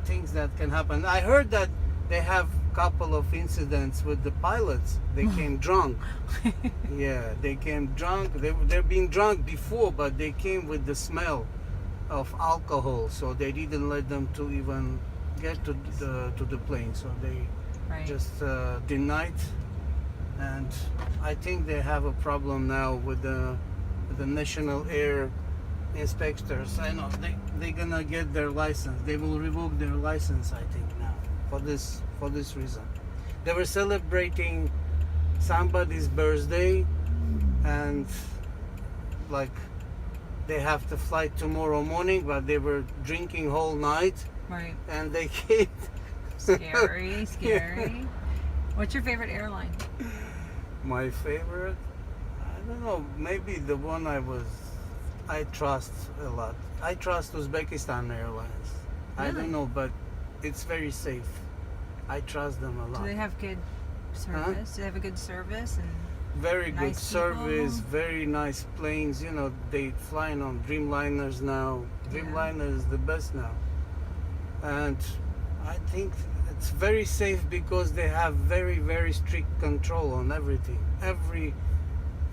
things that can happen. I heard that they have couple of incidents with the pilots. They came drunk. Yeah, they came drunk. They're being drunk before, but they came with the smell of alcohol, so they didn't let them to even get to the plane. So they Right. just denied. And I think they have a problem now with the national air inspectors. I know they're gonna get their license. They will revoke their license, I think, now for this reason. They were celebrating somebody's birthday, and like they have to fly tomorrow morning, but they were drinking whole night, Right. and they came. Scary, scary. What's your favorite airline? My favorite, I don't know, maybe the one I trust a lot. I trust Uzbekistan Airlines. I Really? don't know, but it's very safe. I trust them a Do lot. they have good service? Do they have a good service? And Very good nice service, people? very nice planes. You know, they flying on Dreamliners now. Dreamliner is the best now. And I think it's very safe because they have very, very strict control on everything. Every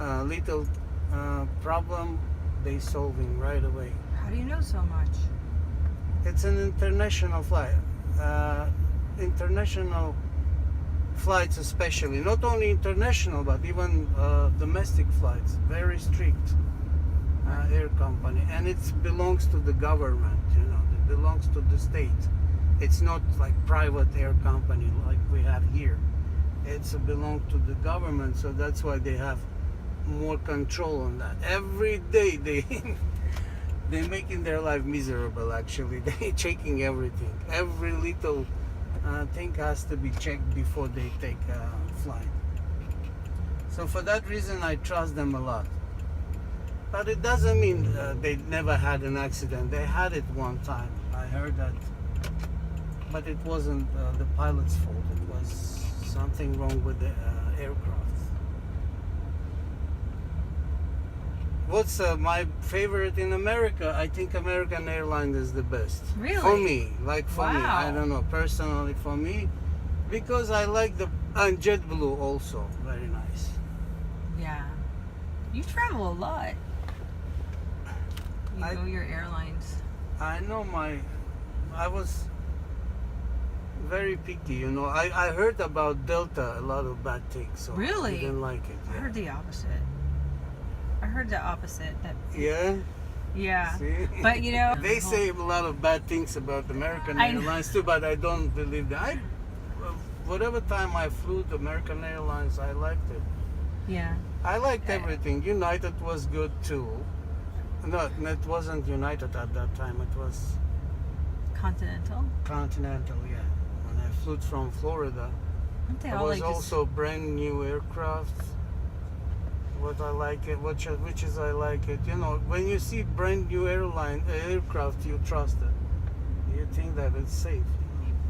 little problem they solving right away. how do you know so much? It's an international flight. International flights especially, not only international but even domestic flights, very strict air company, and it belongs to the government, you know, it belongs to the state. It's not like private air company like we have here. It's belong to the government, so that's why they have more control on that. Every day they're making their life miserable, actually. They're checking everything. Every little thing has to be checked before they take a flight. So for that reason, I trust them a lot. But it doesn't mean they never had an accident. They had it one time. I heard that. But it wasn't the pilot's fault. It was something wrong with the aircraft. What's my favorite in America? I think American Airlines is the best. Really? For me, like for me, I Wow. don't know, personally for me, because I like and JetBlue also, very nice. Yeah. You travel a lot. You I- go your airlines. I know I was very picky, you know. I heard about Delta, a lot of bad things, so Really? I didn't like it. I heard the opposite. I heard the opposite. That Yeah? yeah. See? But you know, They say a lot of bad things about American I know. Airlines too, but I don't believe that. Whatever time I flew the American Airlines, I liked it. yeah. I liked everything. United was good too. No, it wasn't United at that time. It was Continental. Continental, yeah. When I flew from Florida, Aren't they it all was like also brand new aircraft. What I like it, which is I like it. You know, when you see brand new aircraft, you trust it. You think that it's safe.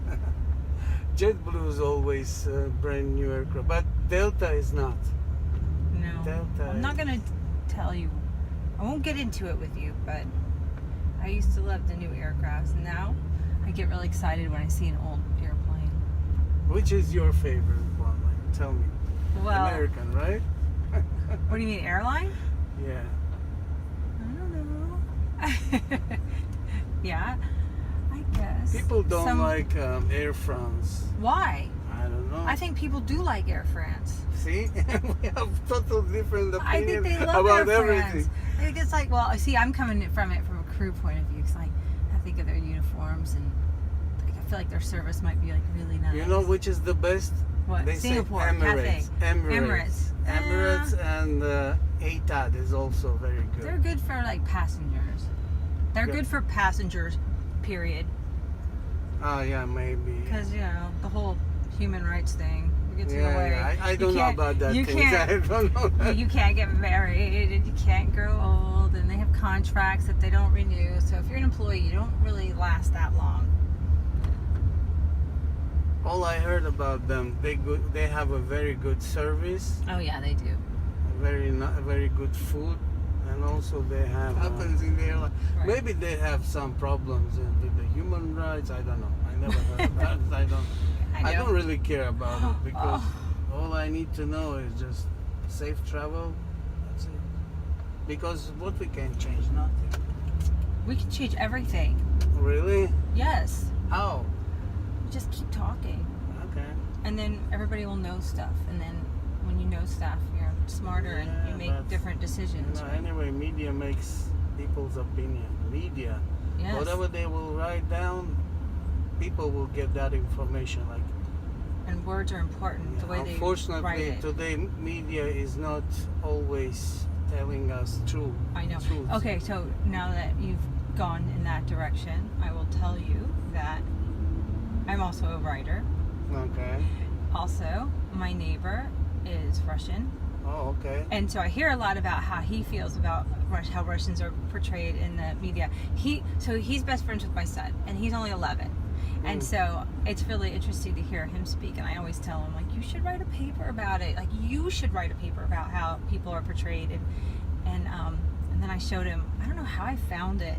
You know? JetBlue is always brand new aircraft, but Delta is not. no? Delta I'm not gonna tell you. I won't get into it with you, but I used to love the new aircrafts, and now I get really excited when I see an old airplane. Which is your favorite one? Like, tell me. Well, American, right? what do you mean, airline? Yeah. I don't know. Yeah, I guess. People don't Some- like Air France. Why? I don't know. I think people do like Air France. See, we have total different I think opinions they love about Air everything. France. I think it's like, well, see, I'm coming from it from a crew point of view, because like I think of their uniforms and like, I feel like their service might be like really nice. You know which is the best? What? They Singapore, say Cathay. Emirates. Emirates. Emirates and ATAD is also very good. They're good for like passengers. They're Yeah. good for passengers, period. Oh yeah, maybe. Because you know the whole human rights thing gets in the way. Yeah, I You don't know can't- about that you thing. can't- I don't know that. You can't get married and you can't grow old, and they have contracts that they don't renew. So if you're an employee, you don't really last that long. All I heard about them, they have a very good service, Oh yeah, they do. very good food, and also they have happens in the airline. Right. Maybe they have some problems with the human rights. I don't know. I never heard that. I don't really care about it because all I need to know is just safe travel. That's it. Because what we can change, nothing. We can change everything. Really? Yes. How? Just keep talking. Okay. And then everybody will know stuff. And then when you know stuff, you're smarter and you make different decisions. No, right? anyway, media makes people's opinion. Media. Yes. Whatever they will write down, people will get that information. Like, And words are important. The way they write unfortunately, it. today media is not always telling us true. I know. Truth. Okay, so now that you've gone in that direction, I will tell you that I'm also a writer. Okay. Also, my neighbor is Russian. Oh, okay. And so I hear a lot about how he feels about how Russians are portrayed in the media. He's best friends with my son, and he's only 11. And so it's really interesting to hear him speak. And I always tell him, like, you should write a paper about it. Like, you should write a paper about how people are portrayed. And then I showed him. I don't know how I found it.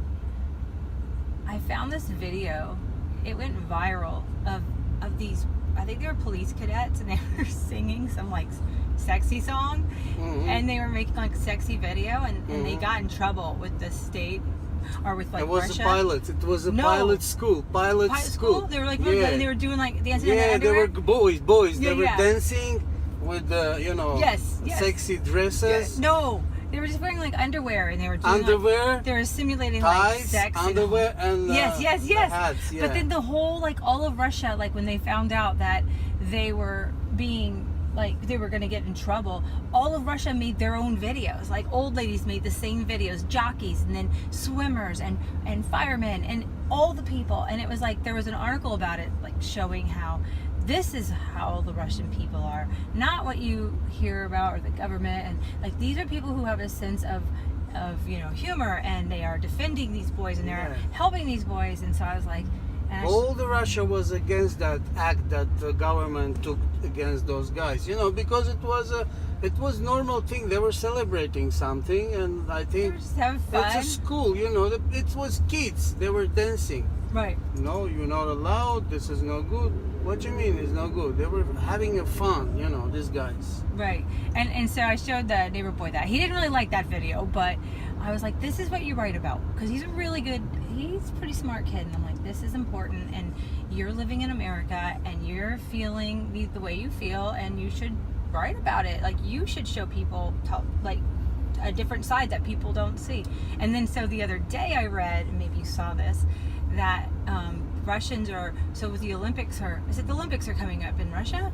I found this video. It went viral of these. I think they were police cadets, and they were singing some like sexy song, and they were making like a sexy video, and they got in trouble with the state or with like it was Russia. a pilot. It was a pilot school. Pilot school. They were like, yeah. they were doing like dancing in Yeah, their they underwear. were boys. Yeah, they were yeah. dancing with the, Yes. sexy dresses. No, they were just wearing like underwear, and they were doing Underwear, Like, they were simulating like ties, sex. underwear, and Yes. the hats. Yeah. But then the whole like all of Russia, like when they found out that they were being like they were going to get in trouble, all of Russia made their own videos. Like old ladies made the same videos, jockeys, and then swimmers and firemen and all the people. And it was like there was an article about it, like showing how this is how the Russian people are, not what you hear about or the government. And like these are people who have a sense of humor, and they are defending these boys, and they're helping these boys. And so I was like, all the Russia was against that act that the government took against those guys, because it was normal thing. They were celebrating something, and I think just having fun. it's a school, it was kids. They were dancing. Right. No, you're not allowed. This is no good. What do you mean it's no good? They were having a fun, these guys. Right. And so I showed the neighbor boy that. He didn't really like that video, but I was like, this is what you write about. Because he's a pretty smart kid. And I'm like, this is important. And you're living in America, and you're feeling the way you feel, and you should write about it. Like, you should show people, like, a different side that people don't see. And then so the other day I read, and maybe you saw this, that Russians are, so with the Olympics the Olympics are coming up in Russia?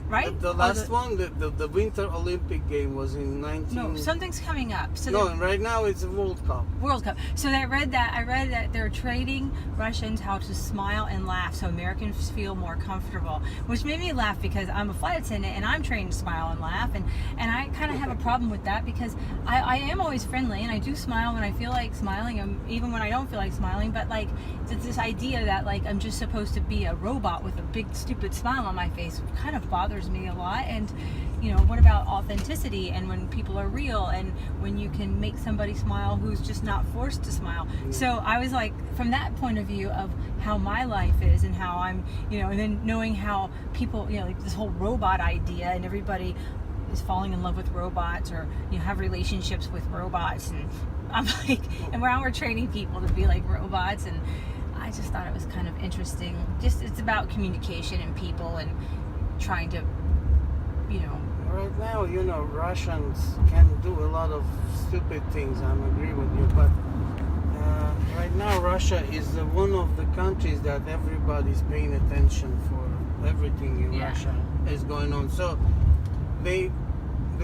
Right? The last one, the Winter Olympic game was in 19... No, something's coming up. So no, right now it's a World Cup. World Cup. So I read that they're trading Russians how to smile and laugh so Americans feel more comfortable, which made me laugh because I'm a flight attendant and I'm trained to smile and laugh, and I kind of have a problem with that because I am always friendly and I do smile when I feel like smiling, and even when I don't feel like smiling, but like this idea that like I'm just supposed to be a robot with a big stupid smile on my face kind of bothers me a lot. And what about authenticity, and when people are real, and when you can make somebody smile who's just not forced to smile? So I was like, from that point of view of how my life is and how I'm, and then knowing how people, like this whole robot idea, and everybody is falling in love with robots, or have relationships with robots, and I'm like, and we're training people to be like robots, and I just thought it was kind of interesting. Just it's about communication and people and trying to, Right now, Russians can do a lot of stupid things. I agree with you, but right now Russia is one of the countries that everybody's paying attention for. Everything in Russia is going on. So the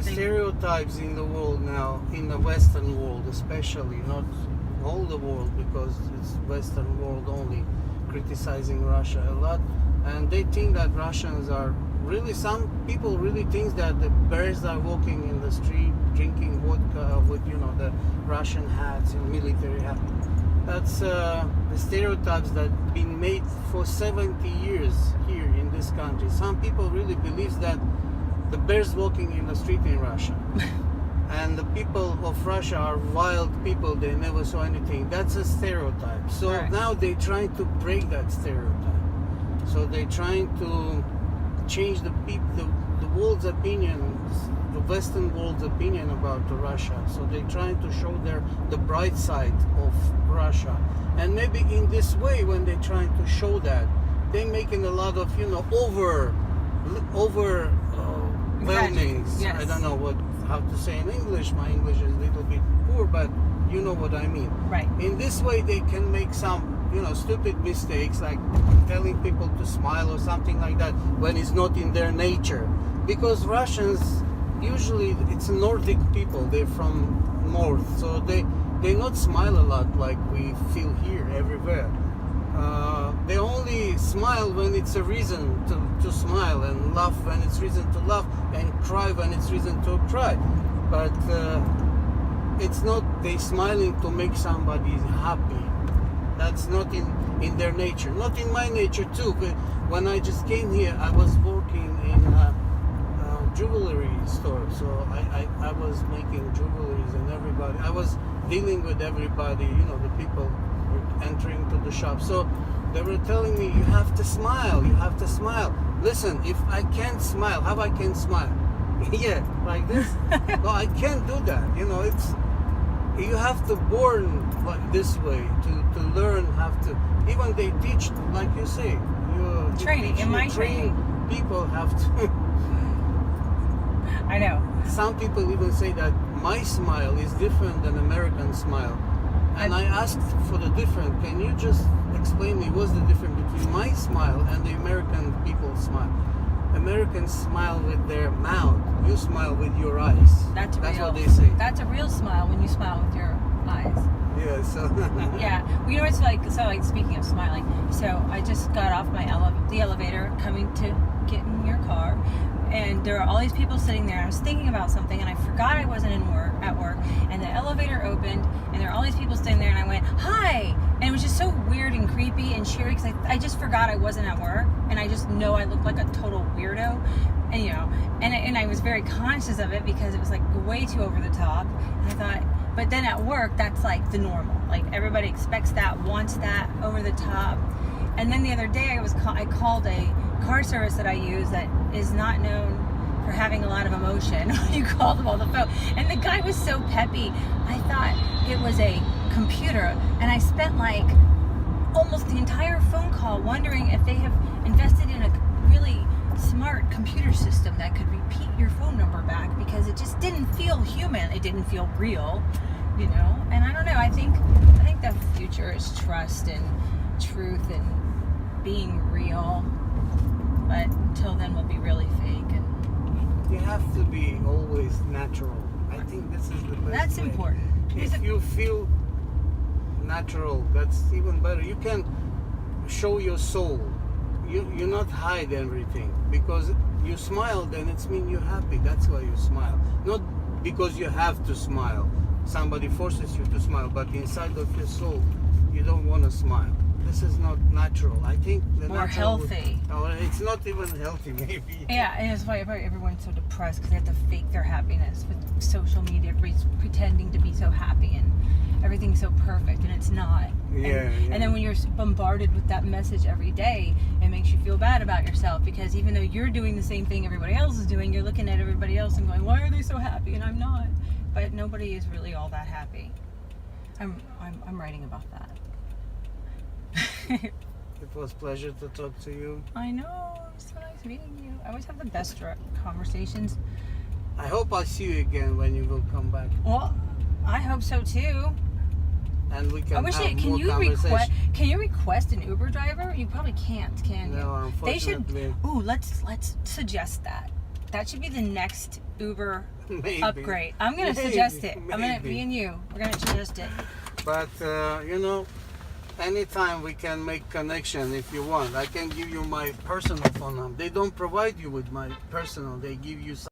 stereotypes in the world now, in the Western world especially, not all the world, because it's Western world only criticizing Russia a lot, and they think that Russians are really, some people really think that the bears are walking in the street drinking vodka with the Russian hats and military hats. That's the stereotypes that been made for 70 years here in this country. Some people really believe that the bears walking in the street in Russia. and the people of Russia are wild people. They never saw anything. That's a stereotype. So Right. now they're trying to break that stereotype. So they're trying to change the world's opinion, the Western world's opinion about Russia. So they're trying to show the bright side of Russia. And maybe in this way, when they're trying to show that, they're making a lot of overwhelming. Yes. I don't know how to say in English. My English is a little bit poor, but you know what I mean. Right. In this way, they can make some stupid mistakes, like telling people to smile or something like that, when it's not in their nature. Because Russians, usually it's Nordic people, they're from north, so they not smile a lot like we feel here everywhere. They only smile when it's a reason to smile, and laugh when it's reason to laugh, and cry when it's reason to cry. But it's not they smiling to make somebody happy. That's not in their nature. Not in my nature too. But when I just came here, I was working in a jewelry store. So I was making jewelries, and everybody. I was dealing with everybody. The people were entering to the shop. So they were telling me, you have to smile. You have to smile. Listen, if I can't smile, how I can smile? Yeah, like this. No, I can't do that. You have to born like this way to learn how to. Even they teach, like you say, Training, in my training. People have to. I know. Some people even say that my smile is different than American smile. And I asked for the difference. Can you just explain me what's the difference between my smile and the American people's smile? Americans smile with their mouth. You smile with your eyes. That's real. What they say. That's a real smile when you smile with your eyes. Yeah. So. Yeah. Well, it's like speaking of smiling. So I just got off the elevator coming to get in your car, and there are all these people sitting there. I was thinking about something, and I forgot I wasn't at work. And the elevator opened, and there are all these people sitting there, and I went, "Hi!" And it was just so weird and creepy and cheery because I just forgot I wasn't at work, and I just know I looked like a total weirdo, and I was very conscious of it because it was like way too over the top. And I thought, but then at work, that's like the normal. Like everybody expects that, wants that, over the top. And then the other day, I called a car service that I use that is not known for having a lot of emotion. You call them on the phone, and the guy was so peppy. I thought it was a computer, and I spent like almost the entire phone call wondering if they have invested in a really smart computer system that could repeat your phone number back, because it just didn't feel human. It didn't feel real, And I don't know. I think the future is trust and truth and being real. But until then, we'll be really fake. And you have to be always natural. I think this is the best. That's way. important. If you feel natural, that's even better. You can show your soul. You not hide everything, because you smile, then it's mean you're happy. That's why you smile, not because you have to smile. Somebody forces you to smile, but inside of your soul, you don't want to smile. This is not natural. I think the more natural healthy. It's not even healthy, maybe. Yeah, and it's why everyone's so depressed because they have to fake their happiness with social media, pretending to be so happy, and everything's so perfect, and it's not. Yeah. And then when you're bombarded with that message every day, it makes you feel bad about yourself, because even though you're doing the same thing everybody else is doing, you're looking at everybody else and going, "Why are they so happy and I'm not?" But nobody is really all that happy. I'm writing about that. It was a pleasure to talk to you. I know. It's so nice meeting you. I always have the best conversations. I hope I'll see you again when you will come back, Well, I hope so too. and we can I wish have can more you conversation. can you request an Uber driver? You probably can't, can you? No, They should. unfortunately. Ooh, let's suggest that. That should be the next Uber Maybe. upgrade. I'm gonna Maybe, suggest it. I'm gonna maybe. me and you. We're gonna suggest it. But anytime we can make connection if you want. I can give you my personal phone number. They don't provide you with my personal. They give you